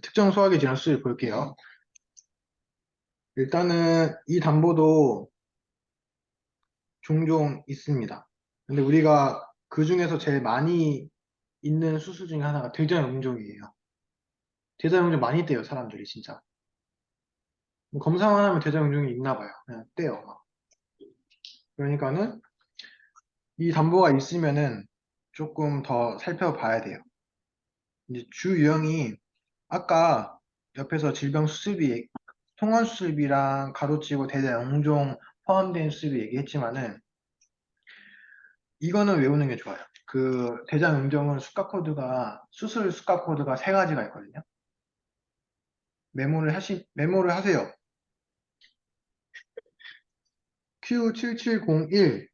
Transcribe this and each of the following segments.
특정 소화기 질환 수술 볼게요. 일단은 이 담보도 종종 있습니다. 근데 우리가 그 중에서 제일 많이 있는 수술 중에 하나가 대장용종이에요. 대장용종 많이 떼요, 사람들이 진짜. 뭐 검사만 하면 대장용종이 있나 봐요. 그냥 떼요, 막. 그러니까는 이 담보가 있으면은 조금 더 살펴봐야 돼요. 이제 주 유형이 아까 옆에서 질병 수술비, 통원 수술비랑 가로치고 대장용종 포함된 수술비 얘기했지만은 이거는 외우는 게 좋아요. 그 대장용종은 수술 수가 코드가 세 가지가 있거든요. 메모를 하세요. Q7701,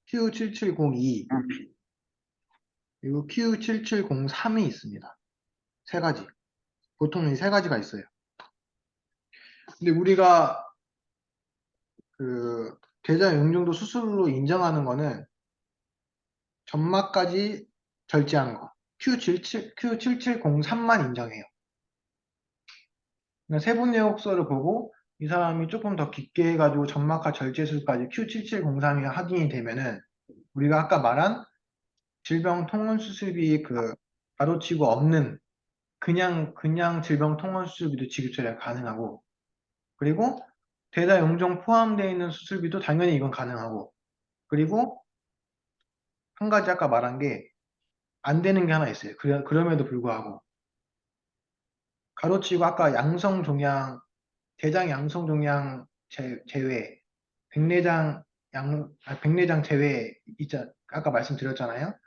Q7702, 그리고 Q7703이 있습니다. 세 가지. 보통 이 세 가지가 있어요. 근데 우리가 그 대장용종도 수술로 인정하는 거는 점막까지 절제하는 거. Q7703만 인정해요. 그러니까 세분 내역서를 보고 이 사람이 조금 더 깊게 해가지고 점막하 절제술까지 Q7703이 확인이 되면은 우리가 아까 말한 질병 통원 수술비 그 가로치고 없는 그냥 질병 통원 수술비도 지급 처리가 가능하고 그리고 대사용종 포함되어 있는 수술비도 당연히 이건 가능하고 그리고 한 가지 아까 말한 게 안 되는 게 하나 있어요. 그럼에도 불구하고 가로치고 아까 대장 양성 종양 제외, 백내장 제외 아까 말씀드렸잖아요.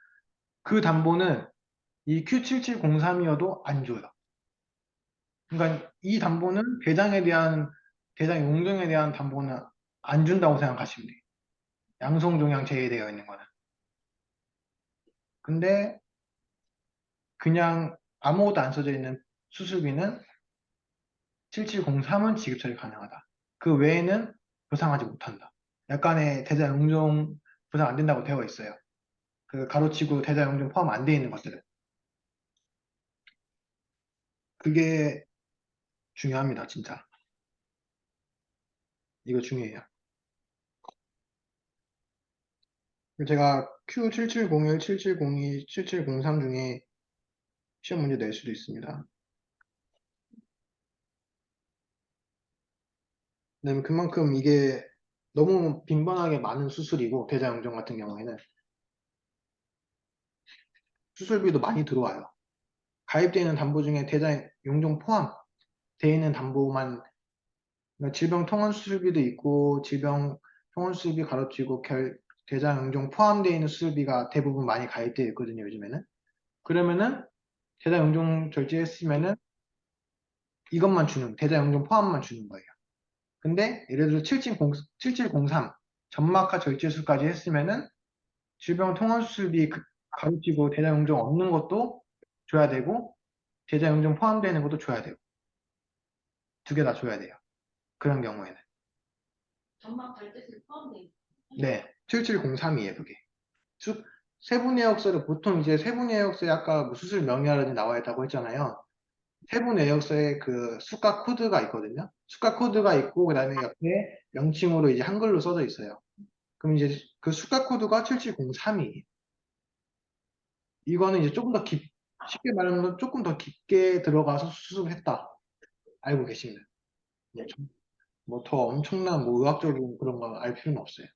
그 담보는 이 Q7703이어도 안 줘요. 그러니까 이 담보는 대장 용종에 대한 담보는 안 준다고 생각하시면 돼요. 양성 종양 제외되어 있는 거는. 근데 그냥 아무것도 안 써져 있는 수술비는 7703은 지급 처리 가능하다. 그 외에는 보상하지 못한다. 약간의 대장 용종 보상 안 된다고 되어 있어요. 그 가로치고 대장 용종 포함 안 돼 있는 것들은. 그게 중요합니다, 진짜. 이거 중요해요. 제가 Q7701, 7702, 7703 중에 시험 문제 낼 수도 있습니다. 왜냐면 그만큼 이게 너무 빈번하게 많은 수술이고 대장염종 같은 경우에는 수술비도 많이 들어와요. 가입되어 있는 담보 중에 대장용종 포함되어 있는 담보만 그러니까 질병 통원 수술비도 있고 질병 통원 수술비 가로치고 대장용종 포함되어 있는 수술비가 대부분 많이 가입되어 있거든요, 요즘에는. 그러면은 대장용종 절제했으면은 이것만 대장용종 포함만 주는 거예요. 근데 예를 들어 7703 점막하 절제술까지 했으면은 질병 통원수술비 가로치고 대장용종 없는 것도 줘야 되고 대장용종 포함되는 것도 줘야 되고 두 개 다 줘야 돼요. 그런 경우에는. 점막 발대술 포함돼 있어요? 네, 7703이에요, 그게. 세부내역서를 보통 이제 세부내역서에 아까 뭐 수술 명의라든지 나와 있다고 했잖아요. 세부내역서에 그 수가 코드가 있거든요. 수가 코드가 있고 그다음에 옆에 명칭으로 이제 한글로 써져 있어요. 그럼 이제 그 수가 코드가 7703이에요. 이거는 이제 쉽게 말하면 조금 더 깊게 들어가서 수습을 했다. 알고 계십니다. 뭐 더 엄청난 뭐 의학적인 그런 거 알 필요는 없어요.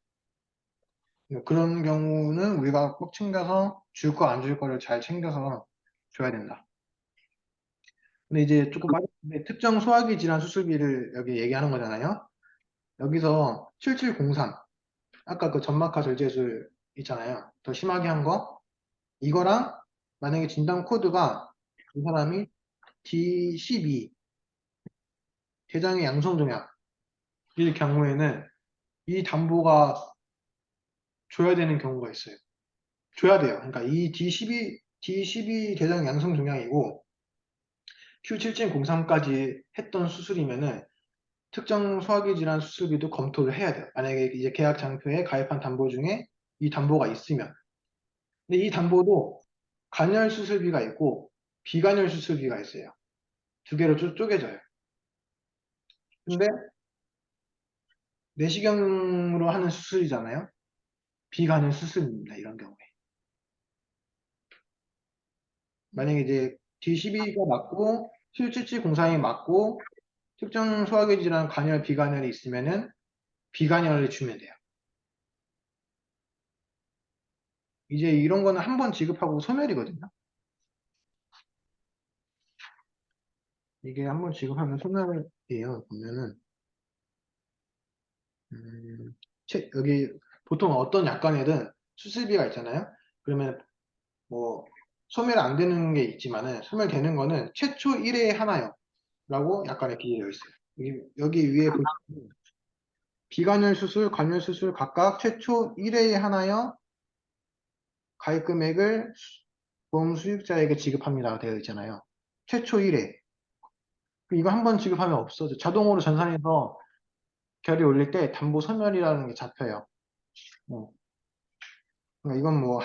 그런 경우는 우리가 꼭 챙겨서 줄 거 안 줄 거를 잘 챙겨서 줘야 된다. 근데 이제 조금 빠졌는데 특정 소화기 질환 수술비를 여기 얘기하는 거잖아요. 여기서 7703 아까 그 점막하 절제술 있잖아요. 더 심하게 한 거 이거랑 만약에 진단 코드가 이 사람이 D12 대장의 양성종양일 경우에는 이 담보가 줘야 되는 경우가 있어요. 줘야 돼요. 그러니까 이 D12 대장 양성종양이고 Q7703까지 했던 수술이면은 특정 소화기 질환 수술비도 검토를 해야 돼요. 만약에 이제 계약 장표에 가입한 담보 중에 이 담보가 있으면. 근데 이 담보도 간헐 수술비가 있고 비관열 수술비가 있어요. 두 개로 쪼개져요. 근데 내시경으로 하는 수술이잖아요. 비관열 수술입니다. 이런 경우에. 만약에 이제 D12가 맞고 77703이 맞고 특정 소화기 질환 관열, 비관열이 있으면은 비관열을 주면 돼요. 이제 이런 거는 한 번 지급하고 소멸이거든요. 이게 한 번 지급하면 소멸이에요. 보면은 음, 여기 보통 어떤 약관에든 수술비가 있잖아요. 그러면 뭐 소멸 안 되는 게 있지만은 소멸되는 거는 최초 1회에 하나요. 라고 약관에 기재되어 있어요. 여기 위에 보시면 비관열 수술, 관열 수술 각각 최초 1회에 하나여 가입 금액을 보험 수익자에게 지급합니다. 되어 있잖아요. 최초 1회. 이거 한 번 지급하면 없어져. 자동으로 전산에서 결의 올릴 때 담보 소멸이라는 게 잡혀요. 뭐. 그러니까 이건 뭐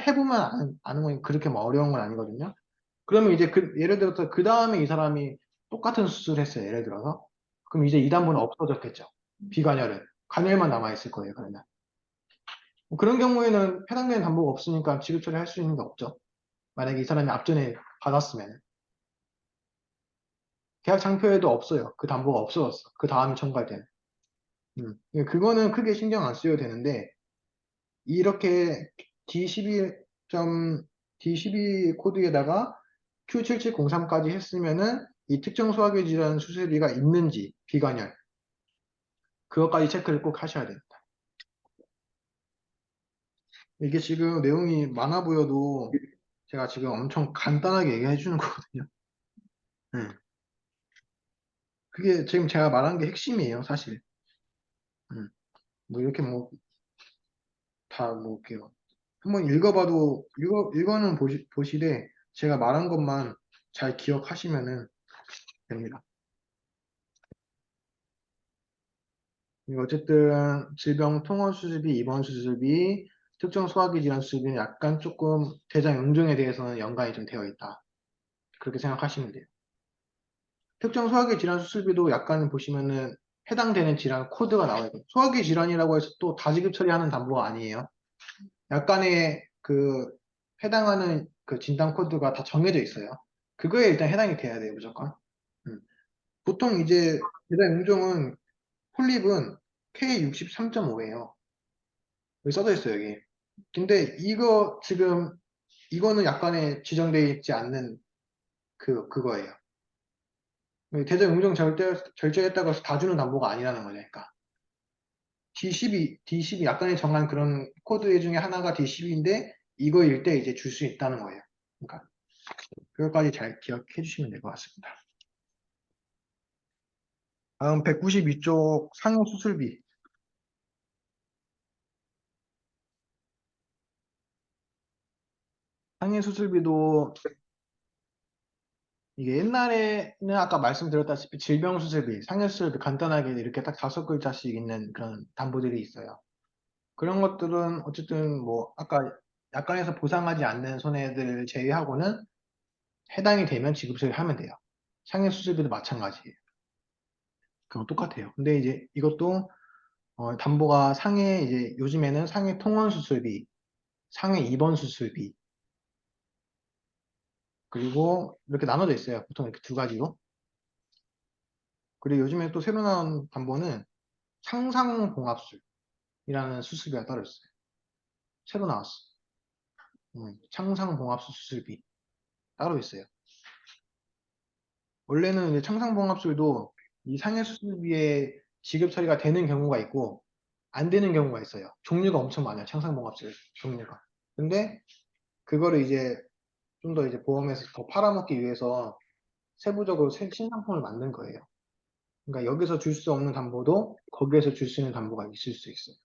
해보면 아는 건 그렇게 뭐 어려운 건 아니거든요. 그러면 이제 예를 들어서 그 다음에 이 사람이 똑같은 수술을 했어요. 예를 들어서. 그럼 이제 이 담보는 없어졌겠죠. 비관열은. 관열만 남아있을 거예요. 그러면. 뭐 그런 경우에는 해당되는 담보가 없으니까 지급 처리할 수 있는 게 없죠. 만약에 이 사람이 앞전에 받았으면. 계약 장표에도 없어요. 그 담보가 없어졌어. 그 다음에 첨가할 때는. 그거는 크게 신경 안 써도 되는데, 이렇게 D12 코드에다가 Q7703까지 했으면은 이 특정 소화기 질환 수술비가 있는지, 비관열. 그것까지 체크를 꼭 하셔야 됩니다. 이게 지금 내용이 많아 보여도 제가 지금 엄청 간단하게 얘기해 주는 거거든요. 네. 그게 지금 제가 말한 게 핵심이에요, 사실. 뭐 이렇게 뭐 다 뭐 이렇게 한번 읽어봐도 읽어는 보시되 제가 말한 것만 잘 기억하시면은 됩니다. 이거 어쨌든 질병 통원 수술비, 입원 수술비, 특정 소화기 질환 수술비는 약간 조금 대장 용종에 대해서는 연관이 좀 되어 있다. 그렇게 생각하시면 돼요. 특정 소화기 질환 수술비도 약간 보시면은 해당되는 질환 코드가 나와요. 소화기 질환이라고 해서 또 다지급 처리하는 담보가 아니에요. 약간의 그 해당하는 그 진단 코드가 다 정해져 있어요. 그거에 일단 해당이 돼야 돼요, 무조건. 음. 보통 이제 대장 용종은 폴립은 K63.5예요. 여기 써져 있어요, 여기. 근데 이거 지금 이거는 약간의 지정되어 있지 않는 그거예요. 대장 용종 결제했다고 해서 다 주는 담보가 아니라는 거니까. D12 약간의 정한 그런 코드 중에 하나가 D12인데 이거일 때 이제 줄 수 있다는 거예요. 그러니까 그것까지 잘 기억해 주시면 될 것 같습니다. 다음 192쪽 상해 수술비. 상해 수술비도 이게 옛날에는 아까 말씀드렸다시피 질병 수술비, 상해 수술비 간단하게 이렇게 딱 5글자씩 있는 그런 담보들이 있어요. 그런 것들은 어쨌든 뭐 아까 약관에서 보상하지 않는 손해들을 제외하고는 해당이 되면 지급 처리하면 돼요. 상해 수술비도 마찬가지예요. 그건 똑같아요. 근데 이제 이것도 담보가 상해 이제 요즘에는 상해 통원 수술비, 상해 입원 수술비 그리고 이렇게 나눠져 있어요. 보통 이렇게 두 가지로. 그리고 요즘에 또 새로 나온 담보는 창상봉합술이라는 수술비가 따로 있어요. 새로 나왔어. 창상봉합술 수술비 따로 있어요. 원래는 이제 창상봉합술도 이 상해 수술비에 지급 처리가 되는 경우가 있고 안 되는 경우가 있어요. 종류가 엄청 많아요. 창상봉합술 종류가. 근데 그거를 이제 좀 더 이제 보험에서 더 팔아먹기 위해서 세부적으로 신상품을 만든 거예요. 그러니까 여기서 줄 수 없는 담보도 거기에서 줄 수 있는 담보가 있을 수 있어요.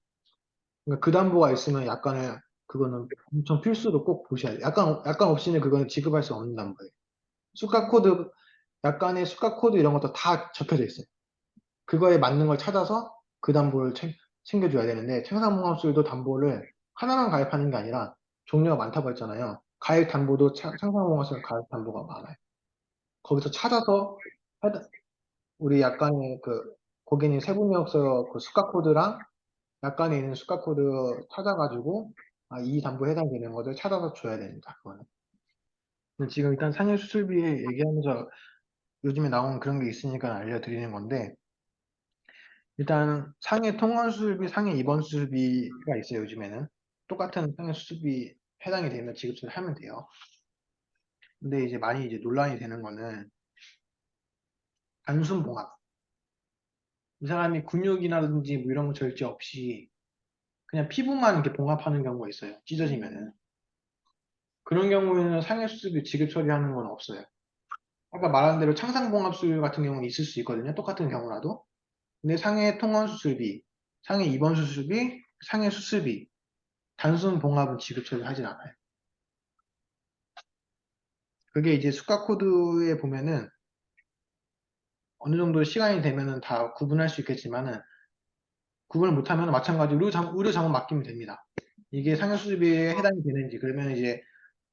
그러니까 그 담보가 있으면 약간의 그거는 엄청 필수로 꼭 보셔야 돼요. 약간 없이는 그거는 지급할 수 없는 담보예요. 수가 코드, 약간의 수가 코드 이런 것도 다 적혀져 있어요. 그거에 맞는 걸 찾아서 그 담보를 챙겨줘야 되는데, 청산봉합술도 담보를 하나만 가입하는 게 아니라 종류가 많다고 했잖아요. 가입담보도 상상봉화성 가입담보가 많아요. 거기서 찾아서 우리 약간의 그 고객님 세부이력서 그 수가 코드랑 약간에 있는 수가 코드 찾아가지고 이 담보에 해당되는 것을 찾아서 줘야 됩니다. 그거는. 근데 지금 일단 상해 수술비 얘기하면서 요즘에 나온 그런 게 있으니까 알려드리는 건데 일단 상해 통원 수술비, 상해 입원 수술비가 있어요. 요즘에는 똑같은 상해 수술비 해당이 되면 지급처리 하면 돼요. 근데 이제 많이 이제 논란이 되는 거는 단순 봉합. 이 사람이 근육이라든지 뭐 이런 거 절제 없이 그냥 피부만 이렇게 봉합하는 경우가 있어요. 찢어지면은. 그런 경우에는 상해 수술비 지급 처리하는 건 없어요. 아까 말한 대로 창상봉합술 같은 경우는 있을 수 있거든요. 똑같은 경우라도. 근데 상해 통원 수술비, 상해 입원 수술비, 상해 수술비, 단순 봉합은 지급 처리하진 않아요. 그게 이제 수가 코드에 보면은 어느 정도 시간이 되면은 다 구분할 수 있겠지만은 구분을 못하면 마찬가지로 의료 자문 맡기면 됩니다. 이게 상해 수술비에 해당이 되는지 그러면 이제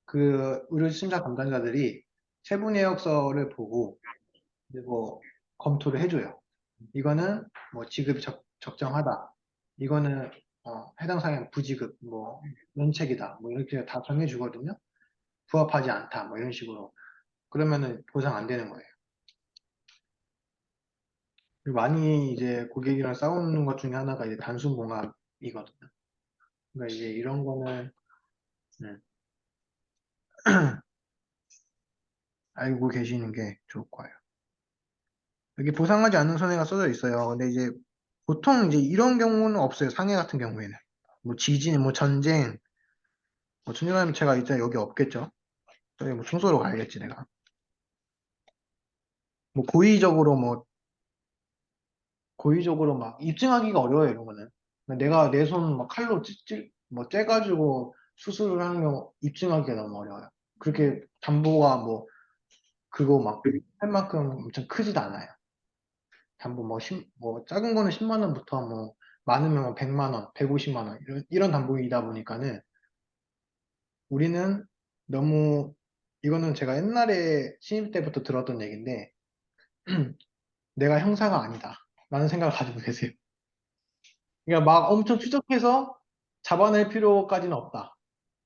그 의료 심사 담당자들이 세부 내역서를 보고 그리고 검토를 해줘요. 이거는 뭐 지급이 적정하다. 이거는 해당 사항 부지급, 뭐 면책이다. 뭐 이렇게 다 정해주거든요. 부합하지 않다. 뭐 이런 식으로. 그러면은 보상 안 되는 거예요. 그리고 많이 이제 고객이랑 싸우는 것 중에 하나가 이제 단순 봉합이거든요. 그러니까 이제 이런 거는 음, 알고 계시는 게 좋을 거예요. 여기 보상하지 않는 손해가 써져 있어요. 근데 이제 보통 이제 이런 경우는 없어요. 상해 같은 경우에는. 뭐 지진, 뭐 전쟁, 뭐 전쟁하면 제가 이제 여기 없겠죠. 저기 뭐 청소로 가야겠지 내가. 뭐 고의적으로 막 입증하기가 어려워요 이런 거는. 그러니까 내가 내 손 막 칼로 뭐 째가지고 수술을 하는 경우 입증하기가 너무 어려워요. 그렇게 담보가 뭐 그거 막 할 만큼 엄청 크지도 않아요. 담보 뭐 작은 거는 10만 원부터 뭐 많으면 뭐 100만 원, 150만 원 이런 담보이다 보니까는 우리는 너무 이거는 제가 옛날에 신입 때부터 들었던 얘기인데 내가 형사가 아니다 라는 생각을 가지고 계세요. 그러니까 막 엄청 추적해서 잡아낼 필요까지는 없다.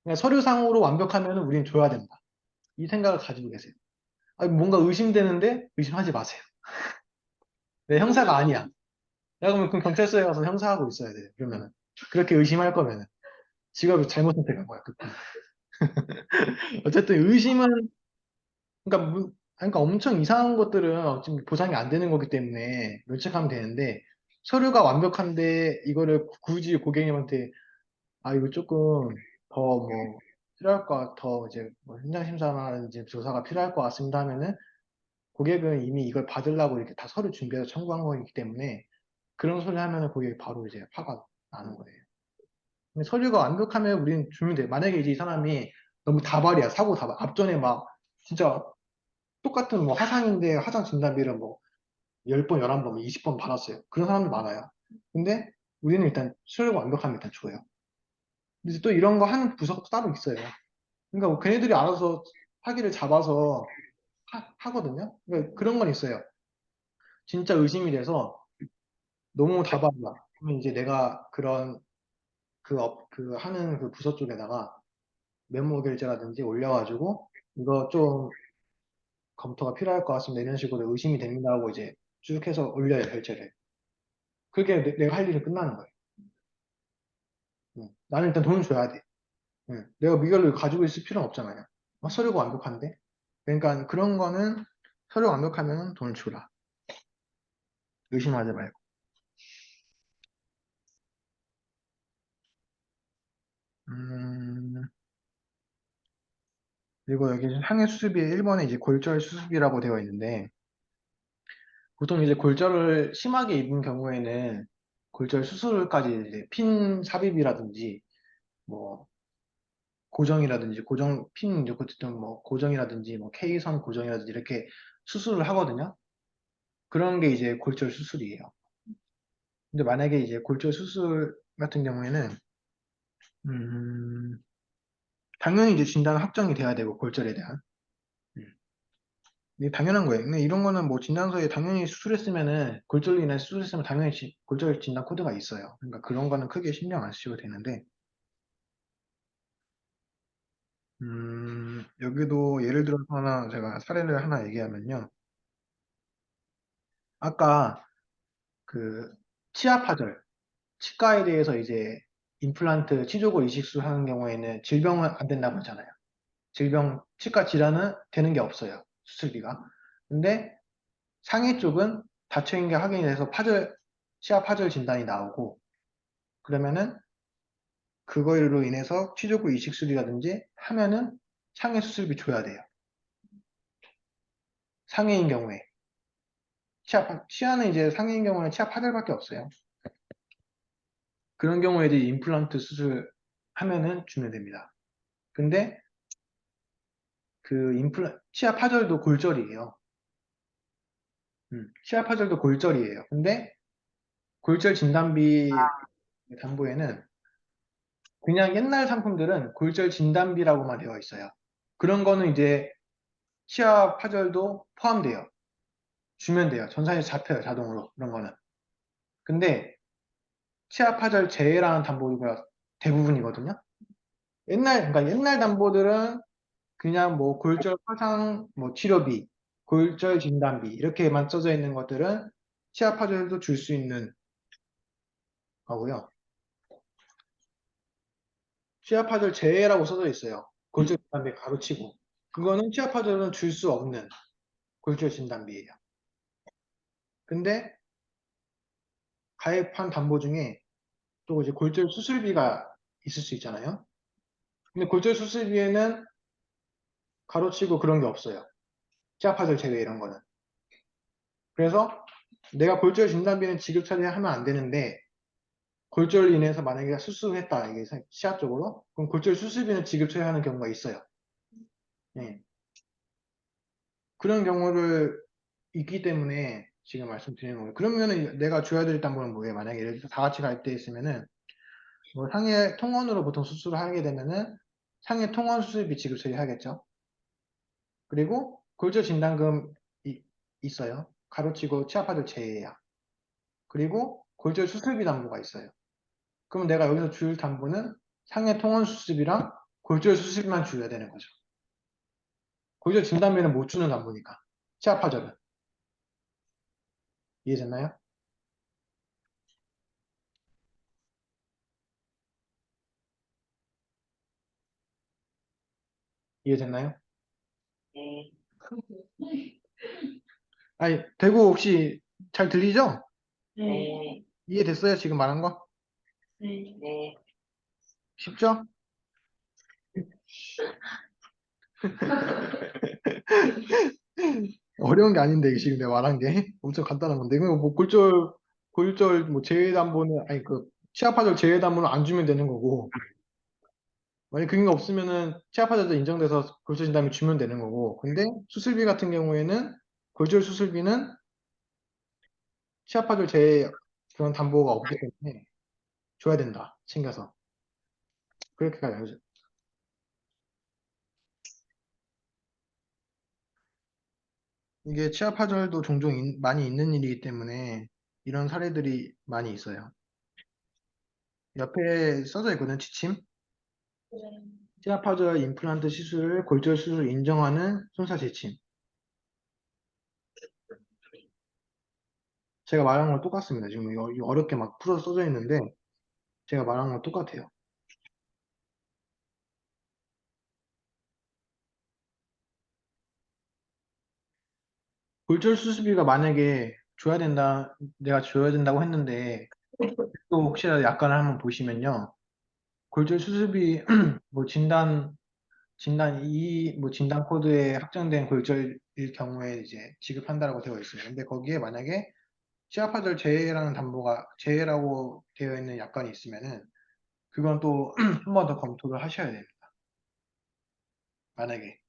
그냥 서류상으로 완벽하면 우리는 줘야 된다. 이 생각을 가지고 계세요. 아니, 뭔가 의심되는데 의심하지 마세요. 내 형사가 아니야. 야, 그럼 경찰서에 가서 형사하고 있어야 돼. 그러면은. 그렇게 의심할 거면은. 직업을 잘못 선택한 거야. 그때. 어쨌든 의심은, 그러니까, 그러니까 엄청 이상한 것들은 지금 보상이 안 되는 거기 때문에 면책하면 되는데, 서류가 완벽한데, 이거를 굳이 고객님한테, 이거 조금 더 뭐, 필요할 것, 더 이제 뭐 현장 심사나 이제 조사가 필요할 것 같습니다 하면은, 고객은 이미 이걸 받으려고 이렇게 다 서류 준비해서 청구한 거기 때문에, 그런 소리 하면은 고객이 바로 이제 화가 나는 거예요. 근데 서류가 완벽하면 우리는 주면 돼. 만약에 이제 이 사람이 너무 다발이야. 사고 다발. 앞전에 막 진짜 똑같은 뭐 화상인데 화상 진단비를 뭐 10번, 11번, 뭐 20번 받았어요. 그런 사람도 많아요. 근데 우리는 일단 서류가 완벽하면 일단 줘요. 근데 또 이런 거 하는 부서가 따로 있어요. 그러니까 뭐 걔네들이 알아서 사기를 잡아서 하거든요. 그러니까 그런 건 있어요. 진짜 의심이 돼서 너무 다발이야. 그러면 이제 내가 그런 그 하는 그 부서 쪽에다가 메모 결제라든지 올려가지고 이거 좀 검토가 필요할 것 같습니다. 이런 식으로 의심이 됩니다 하고 이제 쭉 해서 올려요, 결제를. 그게 내가 할 일이 끝나는 거예요. 응. 나는 일단 돈을 줘야 돼. 응. 내가 이걸 가지고 있을 필요는 없잖아요. 서류가 완벽한데. 그러니까 그런 거는 서류가 완벽하면 돈을 주라. 의심하지 말고. 음, 그리고 여기 상해 수술비 1번에 이제 골절 수술비라고 되어 있는데 보통 이제 골절을 심하게 입은 경우에는 골절 수술까지 이제 핀 삽입이라든지 뭐 고정이라든지 핀 이제 어쨌든 뭐 고정이라든지 뭐 K선 고정이라든지 이렇게 수술을 하거든요. 그런 게 이제 골절 수술이에요. 근데 만약에 이제 골절 수술 같은 경우에는 음, 당연히 이제 진단 확정이 돼야 되고 골절에 대한. 음. 이게 당연한 거예요. 근데 이런 거는 뭐 진단서에 당연히 수술했으면은 골절로 인해 수술했으면 당연히 골절 진단 코드가 있어요. 그러니까 그런 거는 크게 신경 안 쓰셔도 되는데 여기도 예를 들어서 하나 제가 사례를 하나 얘기하면요. 아까 그 치아 파절 치과에 대해서 이제 임플란트 치조골 이식술 하는 경우에는 질병은 안 된다고 했잖아요. 치과 질환은 되는 게 없어요. 수술비가. 근데 상해 쪽은 닫혀있는 게 확인이 돼서 치아 파절 진단이 나오고, 그러면은 그거로 인해서 치조골 이식술이라든지 하면은 상해 수술비 줘야 돼요. 상해인 경우에. 치아는 이제 상해인 경우에 치아 파절밖에 없어요. 그런 경우에 이제 임플란트 수술 하면은 주면 됩니다. 근데 치아 파절도 골절이에요. 치아 파절도 골절이에요. 근데 골절 진단비 담보에는 그냥 옛날 상품들은 골절 진단비라고만 되어 있어요. 그런 거는 이제 치아 파절도 포함돼요. 주면 돼요. 전산에 잡혀요, 자동으로. 그런 거는. 근데 치아 파절 제외라는 담보가 대부분이거든요. 그러니까 옛날 담보들은 그냥 뭐 골절 화상 뭐 치료비, 골절 진단비 이렇게만 써져 있는 것들은 치아 파절도 줄 수 있는 거고요. 치아 파절 제외라고 써져 있어요. 골절 진단비 가로치고. 그거는 치아 파절은 줄 수 없는 골절 진단비예요. 근데 가입한 담보 중에 또 이제 골절 수술비가 있을 수 있잖아요. 근데 골절 수술비에는 가로치고 그런 게 없어요. 치아 파절 제외 이런 거는. 그래서 내가 골절 진단비는 지급 처리하면 안 되는데 골절로 인해서 만약에 수술을 했다 이게 치아 쪽으로 그럼 골절 수술비는 지급 처리하는 경우가 있어요. 예. 그런 경우를 있기 때문에 지금 말씀드리는 거예요. 그러면은 내가 줘야 될 담보는 뭐예요? 만약에 예를 들어서 다 같이 가입돼 있으면은 뭐 상해 통원으로 보통 수술을 하게 되면은 상해 통원 수술비 지급 처리하겠죠. 그리고 골절 진단금 있어요. 가로치고 치아파절 제외야. 그리고 골절 수술비 담보가 있어요. 그럼 내가 여기서 줄 담보는 상해 통원 수술비랑 골절 수술비만 줘야 되는 거죠. 골절 진단비는 못 주는 담보니까. 치아파절은. 이해됐나요? 이해됐나요? 네. 아니, 대구 혹시 잘 들리죠? 네. 이해됐어요? 지금 말한 거? 네. 네. 쉽죠? 어려운 게 아닌데, 이게 지금 내가 말한 게. 엄청 간단한 건데. 이거 뭐 골절 뭐 제외담보는, 아니, 치아파절 제외담보는 안 주면 되는 거고. 만약 그게 없으면은 치아파절도 인정돼서 골절 진단비 주면 되는 거고. 근데 수술비 같은 경우에는 골절 수술비는 치아파절 제외 그런 담보가 없기 때문에 줘야 된다. 챙겨서. 그렇게 가요. 이게 치아파절도 종종 많이 있는 일이기 때문에 이런 사례들이 많이 있어요. 옆에 써져 있거든요, 지침. 치아파절 임플란트 시술을 골절 수술 인정하는 손사 지침. 제가 말한 거랑 똑같습니다. 지금 이거 어렵게 막 풀어서 써져 있는데 제가 말한 거랑 똑같아요. 골절 수술비가 만약에 내가 줘야 된다고 했는데 또 혹시라도 약관을 한번 보시면요. 골절 수술비 뭐 진단 코드에 확정된 골절일 경우에 이제 지급한다라고 되어 있어요. 근데 거기에 만약에 치아파절 제외라고 되어 있는 약관이 있으면은 그건 또 한 번 더 검토를 하셔야 됩니다. 만약에.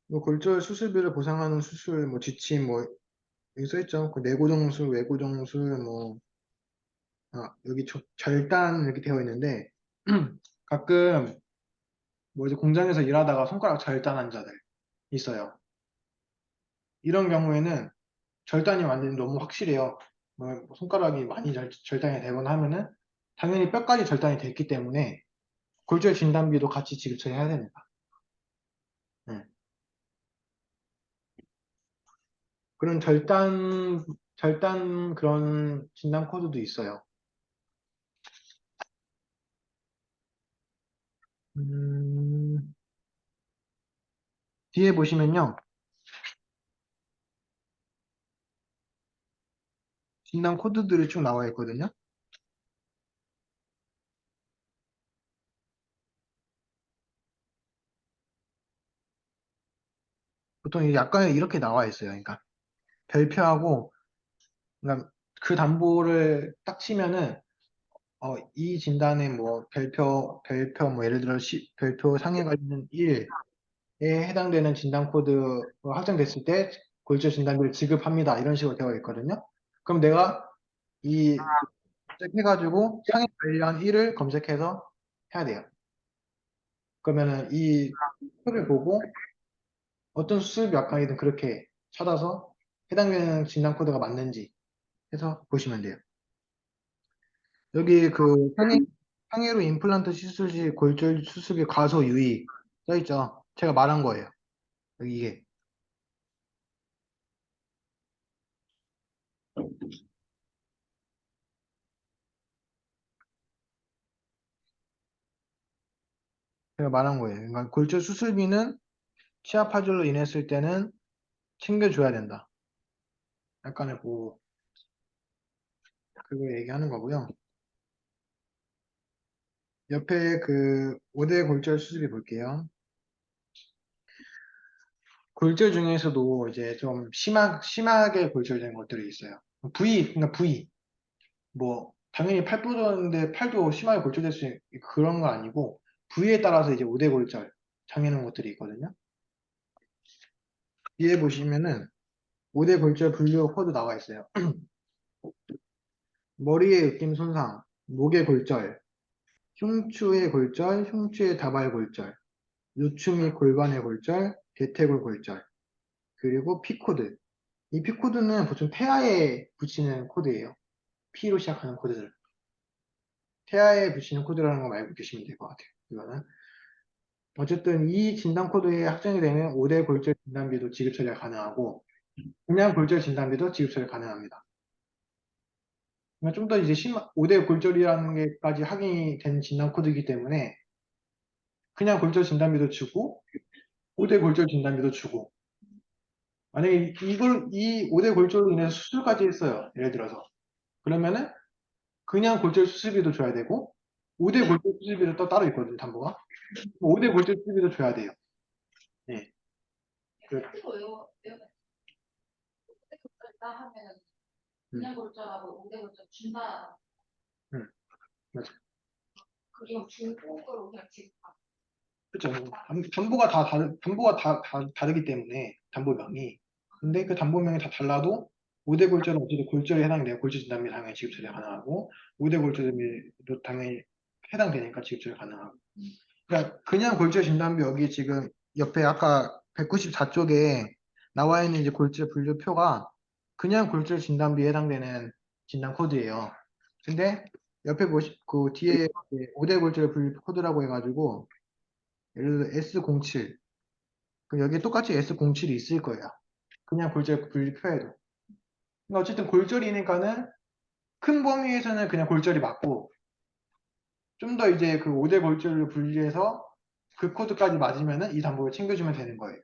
뭐 골절 수술비를 보상하는 수술, 뭐 지침, 뭐 여기 써있죠. 그 내고정술, 외고정술, 뭐 여기 절단 이렇게 되어 있는데 가끔 뭐 이제 공장에서 일하다가 손가락 절단한 자들 있어요. 이런 경우에는 절단이 완전히 너무 확실해요. 뭐 손가락이 많이 절단이 되거나 하면은 당연히 뼈까지 절단이 됐기 때문에 골절 진단비도 같이 지급 처리해야 됩니다. 네. 그런 절단 그런 진단 코드도 있어요. 음, 뒤에 보시면요. 진단 코드들이 쭉 나와 있거든요. 보통 약관에 이렇게 나와 있어요. 그러니까 별표하고, 그러니까 그 담보를 딱 치면은 이 진단에 뭐 별표 뭐 예를 들어 별표 상해가 있는 1에 해당되는 진단 코드 확정됐을 때 골절 진단비를 지급합니다. 이런 식으로 되어 있거든요. 그럼 내가 이 해가지고 상해 관련 1을 검색해서 해야 돼요. 그러면은 이 표를 보고 어떤 수술 약관이든 그렇게 찾아서 해당되는 진단 코드가 맞는지 해서 보시면 돼요. 여기 그 상해로 임플란트 시술 시 골절 수술비 과소 유의 써 있죠. 제가 말한 거예요. 여기 이게 제가 말한 거예요. 그러니까 골절 수술비는 치아 파절로 인했을 때는 챙겨줘야 된다. 약간의 뭐 그거 얘기하는 거고요. 옆에 그 5대 골절 수술비 볼게요. 골절 중에서도 이제 좀 심하게 골절된 것들이 있어요. 그러니까 부위. 뭐, 당연히 팔 부러졌는데 팔도 심하게 골절될 수 있는 그런 거 아니고, 부위에 따라서 이제 5대 골절, 정해놓은 것들이 있거든요. 뒤에 보시면은 5대 골절 분류 코드 나와 있어요. 머리의 으낌 손상, 목의 골절, 흉추의 골절, 흉추의 다발 골절, 요추 및 골반의 골절, 대퇴골 골절, 그리고 P코드. 이 P코드는 보통 태아에 붙이는 코드예요. P로 시작하는 코드들. 태아에 붙이는 코드라는 거 알고 계시면 될 것 같아요. 이거는. 어쨌든 이 진단 코드에 확정이 되면 5대 골절 진단비도 지급 처리가 가능하고 그냥 골절 진단비도 지급 처리 가능합니다. 그러니까 좀 더 이제 5대 골절이라는 게까지 확인이 된 진단 코드이기 때문에 그냥 골절 진단비도 주고 5대 골절 진단비도 주고 만약에 이 5대 골절로 인해서 수술까지 했어요. 예를 들어서. 그러면은 그냥 골절 수술비도 줘야 되고 5대 골절 수술비도 또 따로 있거든요. 담보가. 5대 골절 수술비도 줘야 돼요. 네. 그, 그거 골절다 하면은 음, 그냥 골절하고 5대 골절 준다. 맞아. 그리고 중복으로 그냥 지급하고. 그렇죠. 담보가 다르기 때문에 담보명이. 근데 그 담보명이 다 달라도 5대 골절은 어쨌든 골절에 해당돼요. 골절 진단비 당연히 지급 처리 가능하고 5대 골절도 당연히 해당되니까 지급 처리 가능하고. 그러니까 그냥 골절 진단비 여기 지금 옆에 아까 194쪽에 나와 있는 이제 골절 분류표가 그냥 골절 진단비에 해당되는 진단 코드예요. 근데 옆에 그 뒤에 5대 골절 분류 코드라고 해가지고 예를 들어 S07 그럼 여기에 똑같이 S07이 있을 거예요. 그냥 골절 분류표에도. 그러니까 어쨌든 골절이니까는 큰 범위에서는 그냥 골절이 맞고 좀 더 이제 그 5대 골절을 분리해서 그 코드까지 맞으면은 이 담보를 챙겨주면 되는 거예요.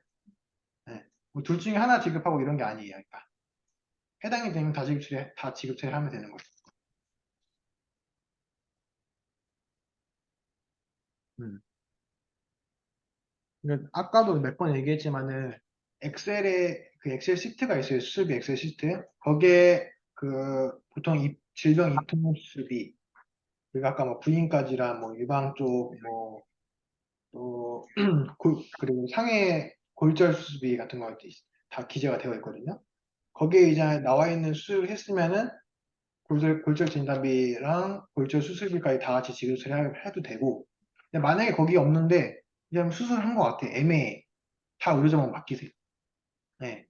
네. 뭐둘 중에 하나 지급하고 이런 게 아니에요. 그러니까 해당이 되면 다 지급 처리하면 되는 거예요. 음. 그러니까 아까도 몇 번 얘기했지만은 엑셀에 그 엑셀 시트가 있어요. 수술비 엑셀 시트. 거기에 그 보통 질병 입통 수술비 그리고 아까 뭐 부인까지라 뭐 유방 쪽 뭐 또 그리고 상해 골절 수술비 같은 거 다 기재가 되어 있거든요. 거기에 이제 나와 있는 수술을 했으면은 골절 진단비랑 골절 수술비까지 다 같이 지급 처리해도 되고, 근데 만약에 거기 없는데 그냥 수술한 것 같아. 애매해. 다 의료자만 맡기세요. 네.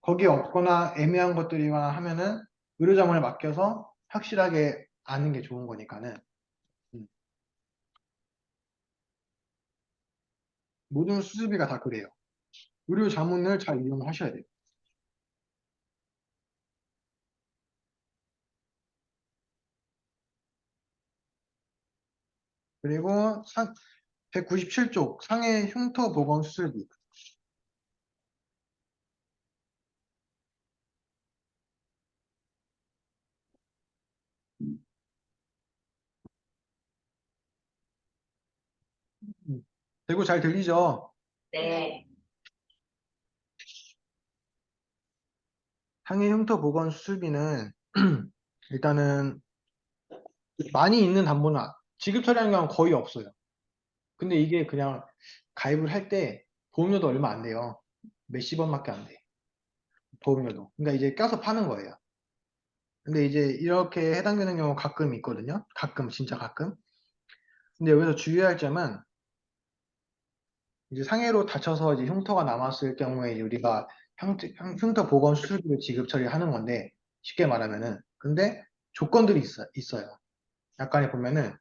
거기에 없거나 애매한 것들이거나 하면은 의료자문을 맡겨서 확실하게 아는 게 좋은 거니까는. 음. 모든 수술비가 다 그래요. 의료 자문을 잘 이용하셔야 돼요. 그리고 197쪽 상해 흉터 보건 수술비. 대구 잘 들리죠? 네. 상해 흉터 보건 수술비는 일단은 많이 있는 담보는 지급 처리하는 경우는 거의 없어요. 근데 이게 그냥 가입을 할 때 보험료도 얼마 안 돼요. 몇십 원밖에 안 돼. 보험료도. 그러니까 이제 껴서 파는 거예요. 근데 이제 이렇게 해당되는 경우 가끔 있거든요. 가끔, 진짜 가끔. 근데 여기서 주의할 점은 이제 상해로 다쳐서 이제 흉터가 남았을 경우에 이제 우리가 흉터 보건 수술비를 지급 처리하는 건데 쉽게 말하면은 근데 조건들이 있어요. 약간에 보면은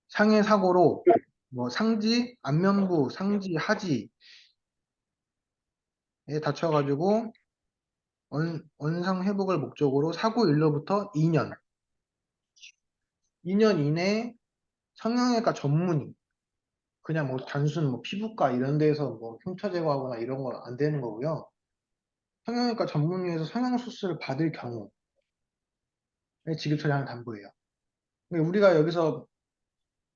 상해 사고로 뭐 상지, 안면부, 상지, 하지에 다쳐가지고 원상 회복을 목적으로 사고 일로부터 2년 이내에 성형외과 전문의 그냥 뭐 단순 뭐 피부과 이런 데서 뭐 흉터 제거하거나 이런 건 안 되는 거고요. 성형외과 전문의에서 성형수술을 받을 경우에 지급 처리하는 담보예요. 근데 우리가 여기서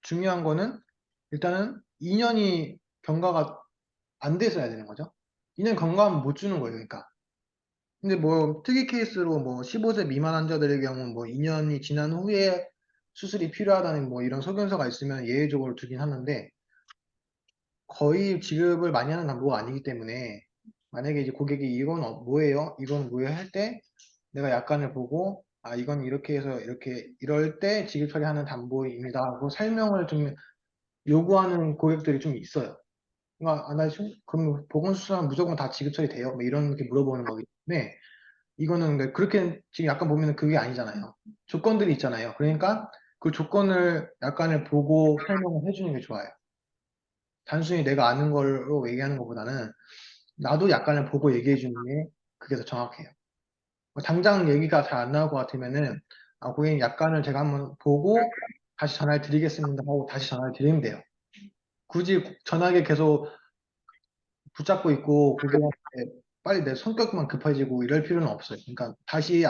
중요한 거는 일단은 2년이 경과가 안 돼서 해야 되는 거죠. 2년 경과하면 못 주는 거예요. 그러니까. 근데 뭐 특이 케이스로 뭐 15세 미만 환자들의 경우 뭐 2년이 지난 후에 수술이 필요하다는 뭐 이런 소견서가 있으면 예외적으로 두긴 하는데 거의 지급을 많이 하는 담보가 아니기 때문에 만약에 이제 고객이 이건 뭐예요? 이건 뭐예요? 할 때 내가 약관을 보고 아 이건 이렇게 해서 이렇게 이럴 때 지급 처리하는 담보입니다 하고 설명을 좀 요구하는 고객들이 좀 있어요. 그러니까 아, 나 지금 그럼 보건수술하면 무조건 다 지급 처리돼요? 뭐 이런 게 물어보는 거기 때문에 이거는 근데 그렇게 지금 약간 보면 그게 아니잖아요. 조건들이 있잖아요. 그러니까 그 조건을 약관을 보고 설명을 해주는 게 좋아요. 단순히 내가 아는 걸로 얘기하는 것보다는 나도 약관을 보고 얘기해 주는 게 그게 더 정확해요. 뭐 당장 얘기가 잘 안 나올 것 같으면은 아, 고객님 약관을 제가 한번 보고 다시 전화를 드리겠습니다 하고 다시 전화를 드리면 돼요. 굳이 전화기 계속 붙잡고 있고 고객한테 빨리 내 성격만 급해지고 이럴 필요는 없어요. 그러니까 다시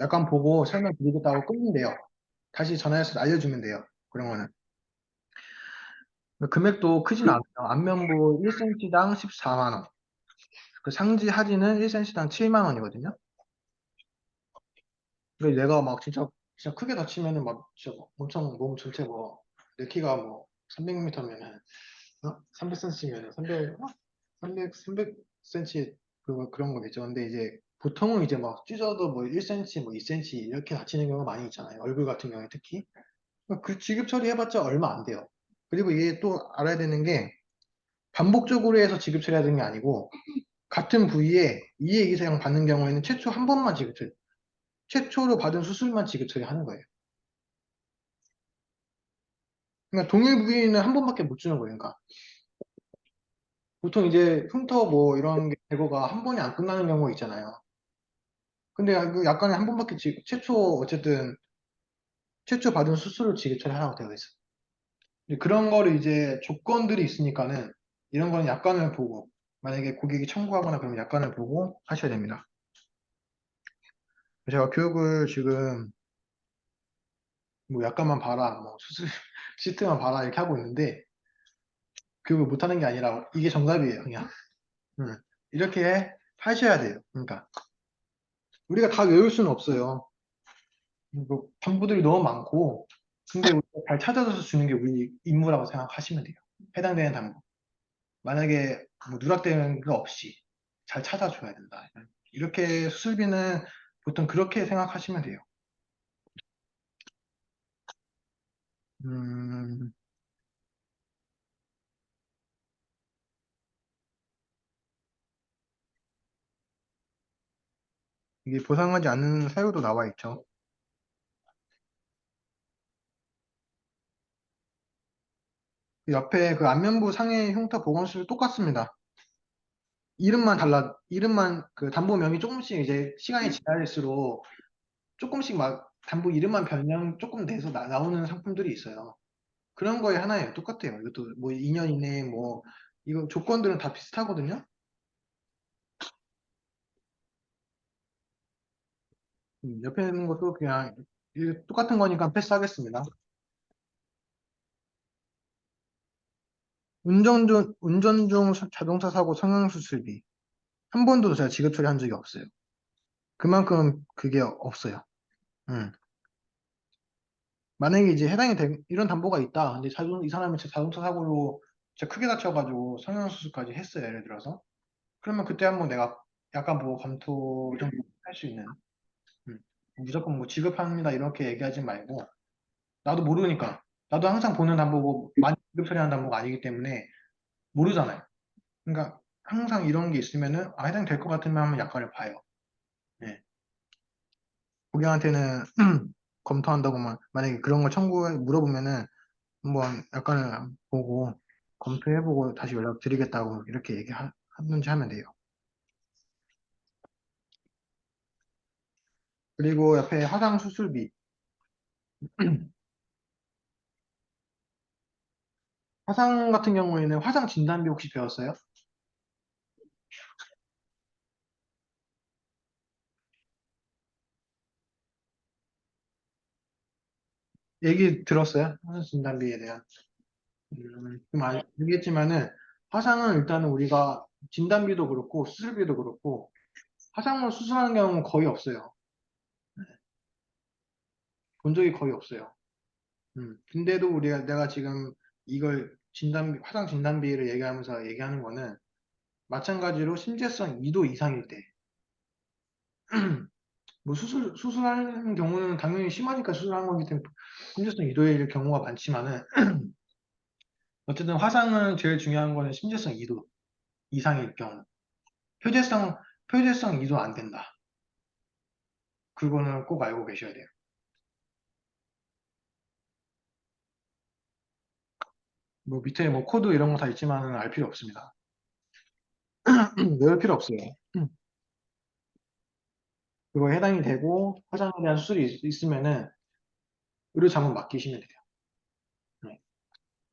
약관 보고 설명드리겠다고 끊으면 돼요. 다시 전화해서 알려주면 돼요. 그런 거는. 금액도 크진 않아요. 안면부 1cm당 14만 원. 그 상지 하지는 1cm당 7만 원이거든요. 근데 내가 막 진짜 크게 다치면은 막 진짜 엄청 몸 전체 뭐 내 키가 뭐 300m면은 300cm면은 300cm 그런 거겠죠. 근데 이제 보통은 이제 막 찢어도 뭐 1cm 뭐 2cm 이렇게 다치는 경우가 많이 있잖아요. 얼굴 같은 경우에 특히. 그 지급 처리해봤자 얼마 안 돼요. 그리고 이게 또 알아야 되는 게 반복적으로 해서 지급 처리하는 게 아니고 같은 부위에 이해 이상 받는 경우에는 최초 한 번만 지급 처리. 최초로 받은 수술만 지급 처리하는 거예요. 그러니까 동일 부위는 한 번밖에 못 주는 거예요. 그러니까 보통 이제 흉터 뭐 이런 게 제거가 한 번에 안 끝나는 경우가 있잖아요. 근데 그 약간의 한 번밖에 최초 어쨌든 최초 받은 수술을 지급 처리하라고 되어 있어요. 근데 그런 거를 이제 조건들이 있으니까는 이런 거는 약관을 보고 만약에 고객이 청구하거나 그러면 약관을 보고 하셔야 됩니다. 제가 교육을 지금 뭐 약관만 봐라, 뭐 수술 시트만 봐라 이렇게 하고 있는데 교육을 못하는 게 아니라 이게 정답이에요, 그냥. 음. 이렇게 하셔야 돼요. 그러니까 우리가 다 외울 수는 없어요. 뭐 정보들이 너무 많고 근데 우리가 잘 찾아서 주는 게 우리 임무라고 생각하시면 돼요. 해당되는 담보. 만약에 뭐 누락되는 거 없이 잘 찾아줘야 된다. 이렇게 수술비는 보통 그렇게 생각하시면 돼요. 음, 이게 보상하지 않는 사유도 나와 있죠. 옆에 그 안면부 상해 흉터 보건술 똑같습니다. 이름만 그 담보명이 조금씩 이제 시간이 지날수록 조금씩 막 담보 이름만 변경 조금 돼서 나오는 상품들이 있어요. 그런 거에 하나예요. 똑같아요. 이것도 뭐 2년 이내에 뭐 이거 조건들은 다 비슷하거든요. 옆에 있는 것도 그냥 똑같은 거니까 패스하겠습니다. 운전 중 자동차 사고 성형수술비. 한 번도 제가 지급 처리한 적이 없어요. 그만큼 그게 없어요. 음. 만약에 이제 이런 담보가 있다. 근데 이 사람이 자동차 사고로 진짜 크게 다쳐가지고 성형수술까지 했어요. 예를 들어서. 그러면 그때 한번 내가 약간 뭐 검토 좀 할 수 있는. 음. 무조건 뭐 지급합니다. 이렇게 얘기하지 말고. 나도 모르니까. 나도 항상 보는 담보고 많이 지급 처리하는 담보가 아니기 때문에 모르잖아요. 그러니까 항상 이런 게 있으면은 해당될 것 같으면 한번 약관을 봐요. 예. 고객한테는 검토한다고만 만약에 그런 걸 물어보면은 한번 약관을 보고 검토해보고 다시 연락드리겠다고 이렇게 하든지 하면 돼요. 그리고 옆에 화상 수술비. 화상 같은 경우에는 화상 진단비 혹시 배웠어요? 얘기 들었어요? 화상 진단비에 대한. 좀 알겠지만은 화상은 일단은 우리가 진단비도 그렇고 수술비도 그렇고 화상으로 수술하는 경우는 거의 없어요. 본 적이 거의 없어요. 근데도 내가 지금 이걸 화상 진단비를 얘기하면서 얘기하는 거는 마찬가지로 심재성 2도 이상일 때, 뭐 수술하는 경우는 당연히 심하니까 수술하는 거기 때문에 심재성 2도일 경우가 많지만은, 어쨌든 화상은 제일 중요한 거는 심재성 2도 이상일 경우. 표재성, 표재성 2도 안 된다. 그거는 꼭 알고 계셔야 돼요. 뭐 밑에 뭐 코드 이런 거 다 있지만은 알 필요 없습니다. 외울 필요 없어요. 그거에 해당이 되고 화상에 대한 수술이 있으면은 의료 자문 맡기시면 돼요. 네.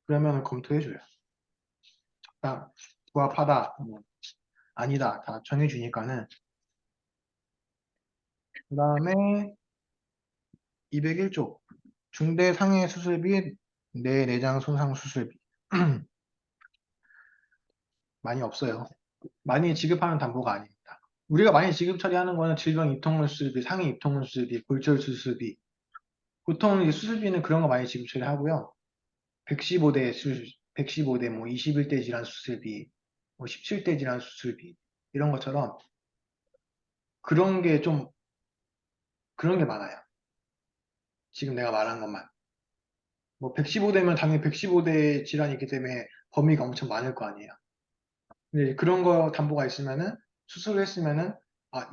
그러면 검토해줘요. 딱 부합하다, 뭐 아니다 다 정해주니까는. 그 다음에 201조 중대 상해 수술비 뇌 내장 손상 수술비 많이 없어요. 많이 지급하는 담보가 아닙니다. 우리가 많이 지급 처리하는 거는 질병 입통물 수술비, 상해 입통물 수술비, 골절 수술비. 보통 이제 수술비는 그런 거 많이 지급 처리하고요. 115대 뭐 21대 질환 수술비, 뭐 17대 질환 수술비 이런 것처럼 그런 게 좀 그런 게 많아요. 지금 내가 말한 것만. 뭐 115대면 당연히 115대 질환이 있기 때문에 범위가 엄청 많을 거 아니에요. 근데 그런 거 담보가 있으면은 수술을 했으면은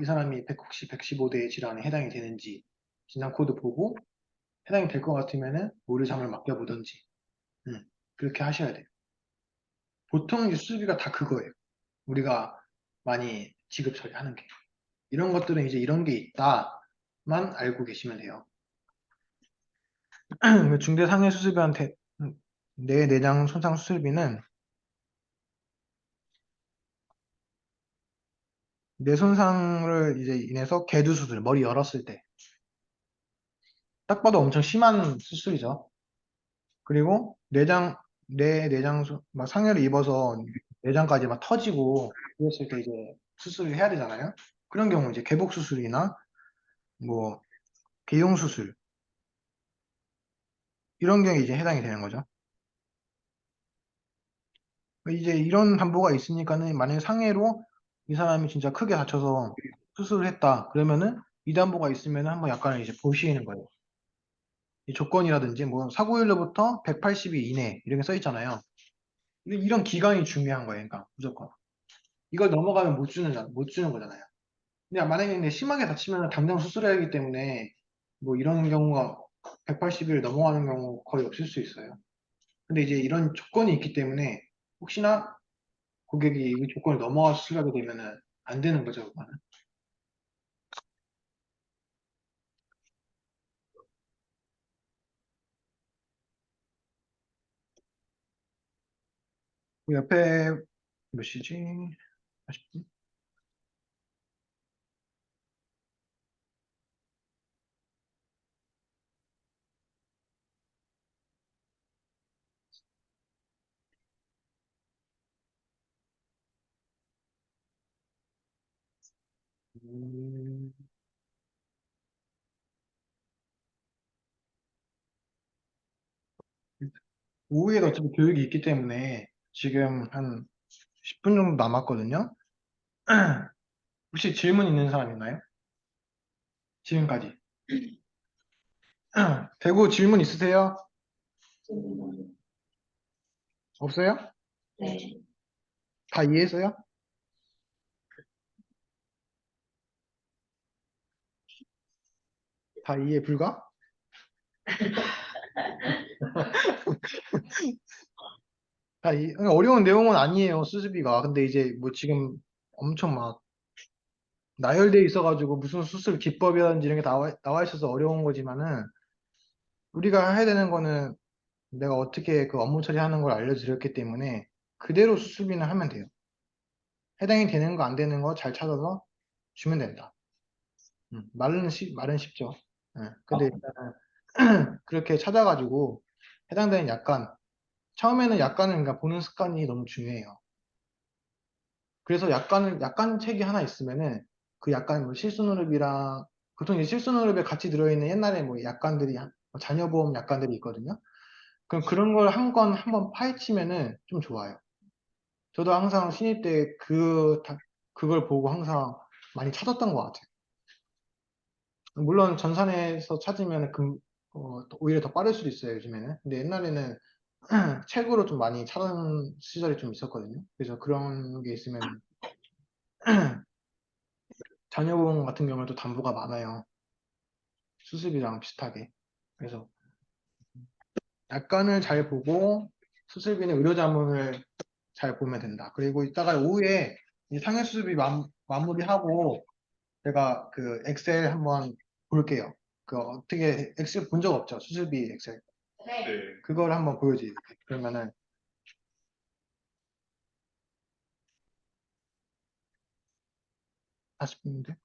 이 사람이 혹시 115대 질환에 해당이 되는지 진단 코드 보고 해당이 될 것 같으면은 의료자문을 맡겨보든지 그렇게 하셔야 돼요. 보통 이 수술비가 다 그거예요. 우리가 많이 지급 처리하는 게. 이런 것들은 이제 이런 게 있다만 알고 계시면 돼요. 중대 상해 수술비한테 뇌 내장 손상 수술비는 뇌 손상을 이제 인해서 개두 수술, 머리 열었을 때 딱 봐도 엄청 심한 수술이죠. 그리고 뇌 내장 막 상해를 입어서 내장까지 막 터지고 그랬을 때 이제 수술을 해야 되잖아요. 그런 경우 이제 개복 수술이나 뭐 개용 수술 이런 경우에 이제 해당이 되는 거죠. 이제 이런 담보가 있으니까는 만약에 상해로 이 사람이 진짜 크게 다쳐서 수술을 했다. 그러면은 위담보가 있으면 한번 약간을 이제 보시는 거예요. 이 조건이라든지 뭐 사고율로부터 180이 이내 이런 게 써 있잖아요. 이런 기간이 중요한 거예요. 그러니까 무조건. 이걸 넘어가면 못 주는 거잖아요. 근데 만약에 근데 심하게 다치면 당장 수술해야 하기 때문에 뭐 이런 경우가 180일 넘어가는 경우 거의 없을 수 있어요. 근데 이제 이런 조건이 있기 때문에 혹시나 고객이 이 조건을 넘어가 수술하게 되면은 안 되는 거죠, 그거는. 그 옆에 몇 시지? 40분? 음, 오후에도 어차피 교육이 있기 때문에 지금 한 10분 정도 남았거든요. 혹시 질문 있는 사람 있나요? 지금까지. 대구 질문 있으세요? 없어요? 네. 다 이해했어요? 다 이해 불가? 어려운 내용은 아니에요, 수습이가. 근데 이제 뭐 지금 엄청 막 나열돼 있어가지고 무슨 수술 기법이라든지 이런 게 나와 있어서 어려운 거지만은 우리가 해야 되는 거는 내가 어떻게 그 업무 처리하는 걸 알려드렸기 때문에 그대로 수습이는 하면 돼요. 해당이 되는 거 안 되는 거 잘 찾아서 주면 된다. 말은 쉽죠. 근데 일단은 그렇게 찾아가지고 해당되는 약관, 처음에는 약관을 그러니까 보는 습관이 너무 중요해요. 그래서 약관 책이 하나 있으면은 그 약관 뭐 실손의료비랑 보통 이제 실손의료비에 같이 들어있는 옛날에 뭐 약관들이 뭐 자녀보험 약관들이 있거든요. 그럼 그런 걸 한번 파헤치면은 좀 좋아요. 저도 항상 신입 때 그걸 보고 항상 많이 찾았던 것 같아요. 물론 전산에서 찾으면 오히려 더 빠를 수도 있어요, 요즘에는. 근데 옛날에는 책으로 좀 많이 찾은 시절이 좀 있었거든요. 그래서 그런 게 있으면 자녀보험 같은 경우는 또 담보가 많아요. 수술비랑 비슷하게. 그래서 약관을 잘 보고 수술비는 의료자문을 잘 보면 된다. 그리고 이따가 오후에 이 상해수술비 마무리하고 제가 그 엑셀 한번 볼게요. 그 어떻게 엑셀 본 적 없죠? 수술비 엑셀. 네. 그걸 한번 보여드릴게요. 그러면은 40분인데?